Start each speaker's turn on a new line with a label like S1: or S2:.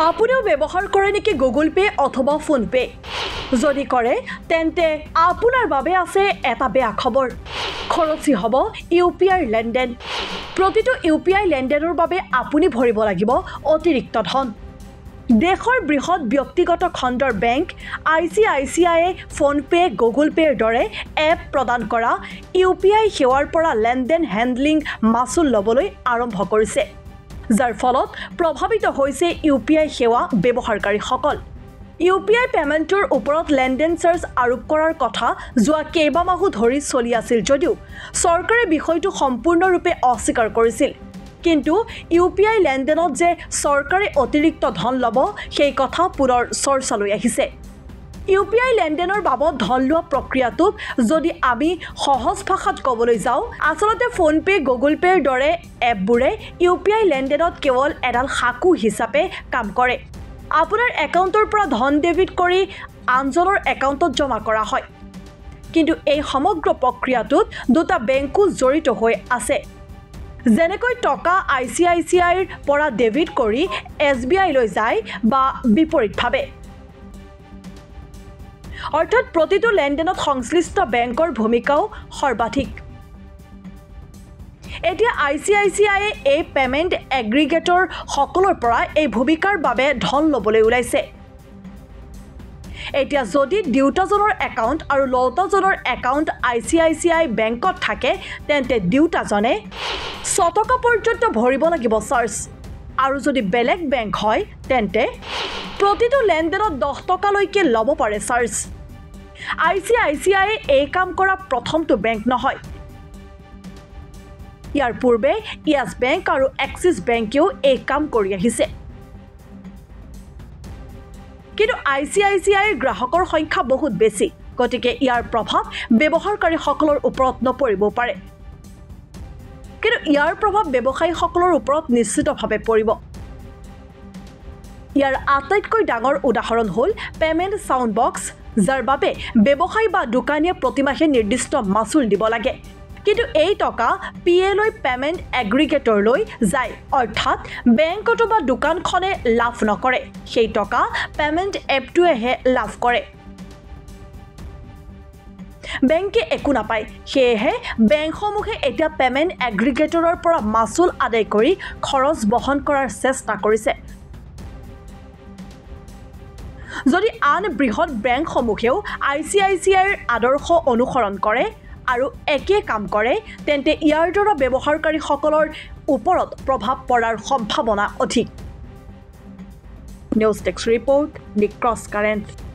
S1: আপুনিও ব্যৱহাৰ কৰে নেকি গুগল পে অথবা ফোন পে যদি কৰে তেন্তে আপোনাৰ বাবে আছে এটা বেয়া খবৰ খৰচী হ'ব ইউপিআই লেনদেন প্ৰতিটো ইউপিআই লেনদেনৰ বাবে আপুনি ভৰিব লাগিব অতিৰিক্ত ধন দেশৰ বৃহৎ ব্যক্তিগত খণ্ডৰ bank ICICI PhonePe Google পেৰ দৰে এপ প্ৰদান কৰা ইউপিআই সেৱাৰ পৰা লেনদেন হ্যান্ডলিং মাসুল লবলৈ আৰম্ভ কৰিছে যাৰ ফলত প্ৰভাৱিত হৈছে ইউপিআই সেৱা ব্যৱহাৰকাৰীসকল ইউপিআই পেমেন্টৰ ওপৰত লেনদেন চাৰ্জ আৰোপ কৰাৰ কথা যোৱা কেইবামাহু ধৰি চলি আছিল যদিও চৰকাৰে বিষয়টো সম্পূৰ্ণৰূপে অস্বীকাৰ কৰিছিল কিন্তু ইউপিআই লেনদেনত যে চৰকাৰে অতিৰিক্ত ধন ল'ব সেই কথা পুনৰ চৰ্চালৈ আহিছে ইউপিআই লেনদেনৰ বাবদ ধন লোৱা প্ৰক্ৰিয়াটোক যদি আমি সহজ ভাষাত ক'বলৈ যাওঁ আসলতে ফোন পে গুগল পেৰ দৰে এপবোৰে ইউপিআই লেনদেনত কেৱল এডাল সাকু হিচাপে কাম কৰে আপোনাৰ একাউণ্টৰ পৰা ধন ডেবিট কৰি আনজনৰ একাউণ্টত জমা কৰা হয় কিন্তু এই সমগ্ৰ প্ৰক্ৰিয়াটোত দুটা বেংকো জড়িত হৈ আছে যেনেকৈ টকা ICICIৰ পৰা ডেবিট কৰি SBI লৈ যায় বা বিপৰীতভাৱে অৰ্থাৎ প্ৰতিটো লেনদেনত সংশ্লিষ্ট বেংকৰ ভূমিকাও সৰ্বাধিক এতিয়া ICICI এই পেমেন্ট এগ্ৰিগেটৰ সকলৰ পৰা এই ভূমিকাৰ বাবে ধন ল'বলৈ ওলাইছে এতিয়া যদি দুটাজনৰ একাউণ্ট আৰু লওতাজনৰ একাউণ্ট ICICI বেংকত থাকে তেন্তে দুটাজনে 100 টকা পৰ্যন্ত ভৰিব লাগিব চাৰ্জ আৰু যদি বেলেগ বেংক হয় তেন্তে প্ৰতিটো লেনদেনত 10 টকালৈকে ল'ব পাৰে চাৰ্জ ICICI এই কাম কৰা প্ৰথমটো বেংক নহয় ইয়াৰ পূৰ্বে ইয়েছ বেংক আৰু এক্সিছ বেংকেও এই কাম কৰি আহিছে কিন্তু ICICIৰ গ্ৰাহকৰ সংখ্যা বহুত বেছি গতিকে ইয়াৰ প্ৰভাৱ ব্যৱহাৰকাৰীসকলৰ ওপৰত নপৰিব পাৰে কিন্তু ইয়াৰ প্ৰভাৱ ব্যৱসায়ীসকলৰ ওপৰত নিশ্চিতভাৱে পৰিব ইয়াৰ আটাইতকৈ ডাঙৰ উদাহৰণ হ'ল পেমেন্ট সাউণ্ড বক্স যাৰ বাবে ব্যৱসায়ী বা দোকানীয়ে প্ৰতিমাহে নিৰ্দিষ্ট মাসুল দিব লাগে কিন্তু এই টকা PLI পেমেন্ট এগ্ৰিগেটৰলৈ যায় অৰ্থাৎ বেংক অথবা দোকানখনে লাভ নকৰে সেই টকা পেমেন্ট এপটোৱেহে লাভ কৰে বেংকে একো নাপায় সেয়েহে বেংকসমূহে এতিয়া পেমেন্ট এগ্ৰিগেটৰৰ পৰা মাসুল আদায় কৰি খৰচ বহন কৰাৰ চেষ্টা কৰিছে যদি আন বৃহৎ বেংকসমূহেও ICICIৰ আদৰ্শ অনুসৰণ কৰে আৰু একে কাম কৰে তেন্তে ইয়াৰ দ্বাৰা ব্যৱহাৰকাৰীসকলৰ ওপৰত প্ৰভাৱ পৰাৰ সম্ভাৱনা অধিক নিউজ ডেস্ক ৰিপোৰ্ট দি ক্ৰছ কাৰেণ্ট